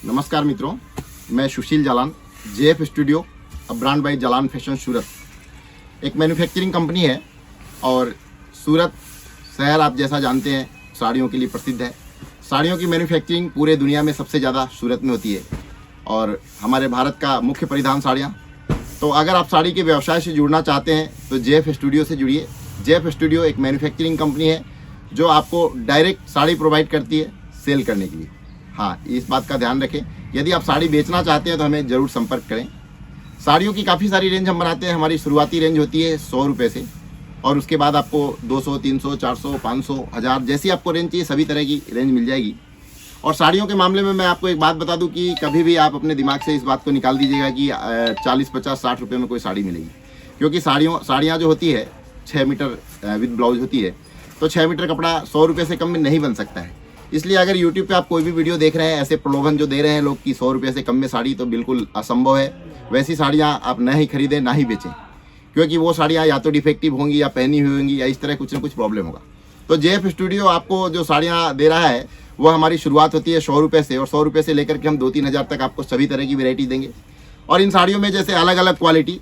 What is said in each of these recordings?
नमस्कार मित्रों, मैं Sushil Jalan, JF studio, a brand by Jalan fashion Surat. एक मैन्युफैक्चरिंग कंपनी है और सूरत शहर आप जैसा जानते हैं साड़ियों के लिए प्रसिद्ध है। साड़ियों की मैन्युफैक्चरिंग पूरे दुनिया में सबसे ज़्यादा सूरत में होती है और हमारे भारत का मुख्य परिधान साड़ियाँ। तो अगर आप साड़ी के व्यवसाय से जुड़ना चाहते हैं तो जेएफ स्टूडियो से जुड़िए। जेएफ स्टूडियो एक मैन्युफैक्चरिंग कंपनी है जो आपको डायरेक्ट साड़ी प्रोवाइड करती है सेल करने के लिए। हाँ, इस बात का ध्यान रखें, यदि आप साड़ी बेचना चाहते हैं तो हमें ज़रूर संपर्क करें। साड़ियों की काफ़ी सारी रेंज हम बनाते हैं। हमारी शुरुआती रेंज होती है 100 रुपये से और उसके बाद आपको 200, 300, 400, 500, 1000 जैसी आपको रेंज चाहिए सभी तरह की रेंज मिल जाएगी। और साड़ियों के मामले में मैं आपको एक बात बता दूं कि कभी भी आप अपने दिमाग से इस बात को निकाल दीजिएगा कि 40, 50, 60 रुपये में कोई साड़ी मिलेगी, क्योंकि साड़ियाँ जो होती है 6 मीटर विद ब्लाउज होती है, तो 6 मीटर कपड़ा 100 रुपये से कम में नहीं बन सकता है। इसलिए अगर YouTube पे आप कोई भी वीडियो देख रहे हैं, ऐसे प्रलोभन जो दे रहे हैं लोग कि 100 रुपये से कम में साड़ी, तो बिल्कुल असंभव है। वैसी साड़ियाँ आप न ही खरीदें ना ही बेचें, क्योंकि वो साड़ियाँ या तो डिफेक्टिव होंगी या पहनी हुई होंगी या इस तरह कुछ ना कुछ प्रॉब्लम होगा। तो जेएफ स्टूडियो आपको जो साड़ियाँ दे रहा है वो हमारी शुरुआत होती है 100 रुपये से और 100 रुपये से लेकर के हम 2-3 हज़ार तक आपको सभी तरह की वैरायटी देंगे। और इन साड़ियों में जैसे अलग अलग क्वालिटी,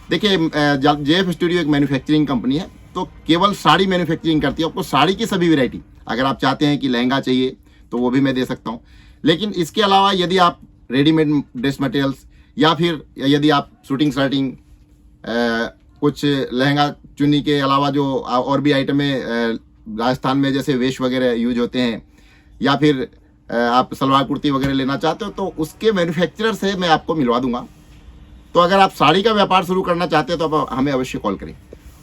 देखिए जेएफ स्टूडियो एक मैन्युफैक्चरिंग कंपनी है तो केवल साड़ी मैन्युफैक्चरिंग करती है। आपको साड़ी की सभी वैरायटी, अगर आप चाहते हैं कि लहंगा चाहिए तो वो भी मैं दे सकता हूँ, लेकिन इसके अलावा यदि आप रेडीमेड ड्रेस मटेरियल्स या फिर यदि आप शूटिंग शर्टिंग कुछ लहंगा चुन्नी के अलावा जो और भी आइटमें राजस्थान में जैसे वेश वगैरह यूज होते हैं, या फिर आप सलवार कुर्ती वगैरह लेना चाहते हो तो उसके मैन्युफैक्चरर से मैं आपको मिलवा दूंगा। तो अगर आप साड़ी का व्यापार शुरू करना चाहते हो तो आप हमें अवश्य कॉल करें।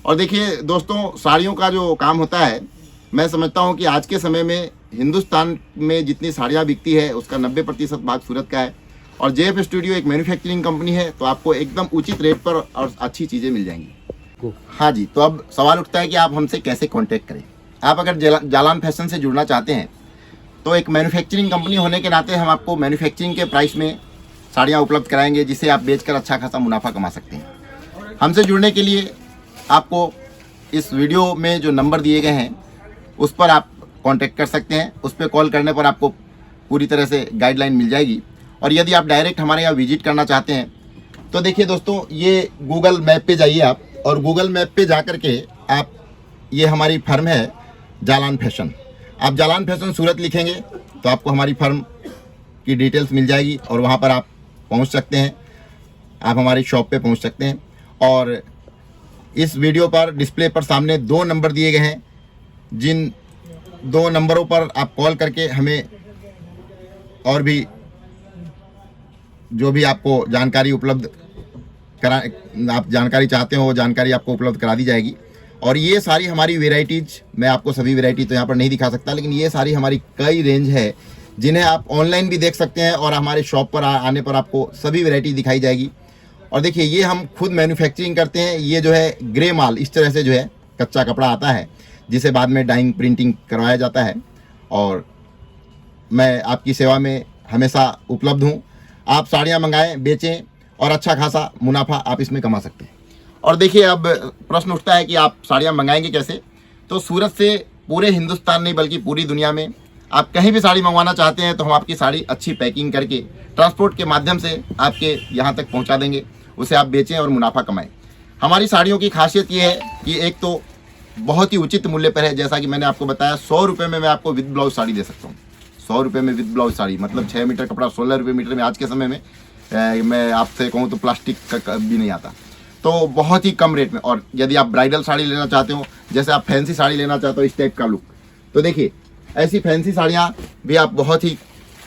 और देखिए दोस्तों, साड़ियों का जो काम होता है, मैं समझता हूं कि आज के समय में हिंदुस्तान में जितनी साड़ियां बिकती है उसका 90% भाग सूरत का है। और जेएफ स्टूडियो एक मैन्युफैक्चरिंग कंपनी है तो आपको एकदम उचित रेट पर और अच्छी चीज़ें मिल जाएंगी। हाँ जी, तो अब सवाल उठता है कि आप हमसे कैसे कॉन्टैक्ट करें। आप अगर जालान फैशन से जुड़ना चाहते हैं तो एक मैन्युफैक्चरिंग कंपनी होने के नाते हम आपको मैन्युफैक्चरिंग के प्राइस में साड़ियाँ उपलब्ध कराएंगे, जिसे आप बेचकर अच्छा खासा मुनाफा कमा सकते हैं। हमसे जुड़ने के लिए आपको इस वीडियो में जो नंबर दिए गए हैं उस पर आप कांटेक्ट कर सकते हैं। उस पर कॉल करने पर आपको पूरी तरह से गाइडलाइन मिल जाएगी। और यदि आप डायरेक्ट हमारे यहाँ विजिट करना चाहते हैं तो देखिए दोस्तों, ये गूगल मैप पे जाइए आप, और गूगल मैप पे जा कर के आप, ये हमारी फर्म है जालान फैशन, आप जालान फैशन सूरत लिखेंगे तो आपको हमारी फर्म की डिटेल्स मिल जाएगी और वहाँ पर आप पहुँच सकते हैं। आप हमारी शॉप पे पहुँच सकते हैं। और इस वीडियो पर डिस्प्ले पर सामने 2 नंबर दिए गए हैं, जिन 2 नंबरों पर आप कॉल करके हमें और भी जो भी आपको जानकारी उपलब्ध आप जानकारी चाहते हो वो जानकारी आपको उपलब्ध करा दी जाएगी। और ये सारी हमारी वेराइटीज़, मैं आपको सभी वेराइटी तो यहाँ पर नहीं दिखा सकता, लेकिन ये सारी हमारी कई रेंज है जिन्हें आप ऑनलाइन भी देख सकते हैं और हमारे शॉप पर आने पर आपको सभी वेराइटी दिखाई जाएगी। और देखिए, ये हम खुद मैन्युफैक्चरिंग करते हैं। ये जो है ग्रे माल, इस तरह से जो है कच्चा कपड़ा आता है जिसे बाद में डाइंग प्रिंटिंग करवाया जाता है। और मैं आपकी सेवा में हमेशा उपलब्ध हूँ। आप साड़ियाँ मंगाएं, बेचें और अच्छा खासा मुनाफा आप इसमें कमा सकते हैं। और देखिए, अब प्रश्न उठता है कि आप साड़ियाँ मंगाएंगे कैसे। तो सूरत से पूरे हिंदुस्तान नहीं बल्कि पूरी दुनिया में आप कहीं भी साड़ी मंगवाना चाहते हैं तो हम आपकी साड़ी अच्छी पैकिंग करके ट्रांसपोर्ट के माध्यम से आपके यहाँ तक पहुँचा देंगे। उसे आप बेचें और मुनाफा कमाएं। हमारी साड़ियों की खासियत ये है कि एक तो बहुत ही उचित मूल्य पर है। जैसा कि मैंने आपको बताया, 100 रुपये में मैं आपको विद ब्लाउज साड़ी दे सकता हूँ। 100 रुपये में विद ब्लाउज साड़ी, मतलब 6 मीटर कपड़ा 16 रुपये मीटर में आज के समय में मैं आपसे कहूँ तो प्लास्टिक का भी नहीं आता, तो बहुत ही कम रेट में। और यदि आप ब्राइडल साड़ी लेना चाहते हो, जैसे आप फैंसी साड़ी लेना चाहते हो इस टाइप का लुक, तो देखिए ऐसी फैंसी साड़ियाँ भी आप बहुत ही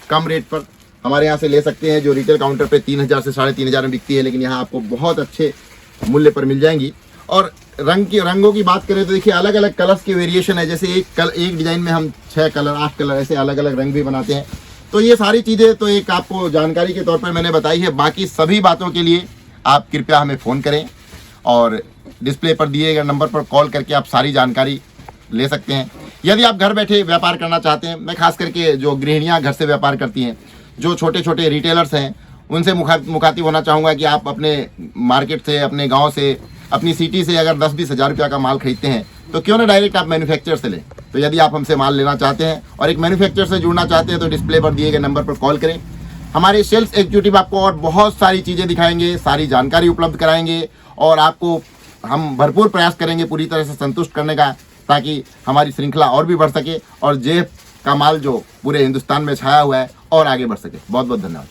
कम रेट पर हमारे यहाँ से ले सकते हैं, जो रिटेल काउंटर पे 3000 से 3500 में बिकती है, लेकिन यहाँ आपको बहुत अच्छे मूल्य पर मिल जाएंगी। और रंगों की बात करें तो देखिए, अलग अलग कलर्स की वेरिएशन है। जैसे एक डिज़ाइन में हम 6 कलर 8 कलर ऐसे अलग अलग रंग भी बनाते हैं। तो ये सारी चीज़ें तो एक आपको जानकारी के तौर पर मैंने बताई है। बाकी सभी बातों के लिए आप कृपया हमें फ़ोन करें और डिस्प्ले पर दिए गए नंबर पर कॉल करके आप सारी जानकारी ले सकते हैं। यदि आप घर बैठे व्यापार करना चाहते हैं, मैं खास करके जो गृहिणियाँ घर से व्यापार करती हैं, जो छोटे छोटे रिटेलर्स हैं, उनसे मुखातिब होना चाहूँगा कि आप अपने मार्केट से, अपने गांव से, अपनी सिटी से अगर 10-20 हज़ार रुपया का माल खरीदते हैं तो क्यों ना डायरेक्ट आप मैन्युफैक्चरर से लें। तो यदि आप हमसे माल लेना चाहते हैं और एक मैन्युफैक्चरर से जुड़ना चाहते हैं तो डिस्प्ले पर दिए गए नंबर पर कॉल करें। हमारे सेल्स एग्जीक्यूटिव आपको और बहुत सारी चीज़ें दिखाएंगे, सारी जानकारी उपलब्ध कराएंगे और आपको हम भरपूर प्रयास करेंगे पूरी तरह से संतुष्ट करने का, ताकि हमारी श्रृंखला और भी बढ़ सके और जेफ का माल जो पूरे हिंदुस्तान में छाया हुआ है और आगे बढ़ सके। बहुत बहुत धन्यवाद।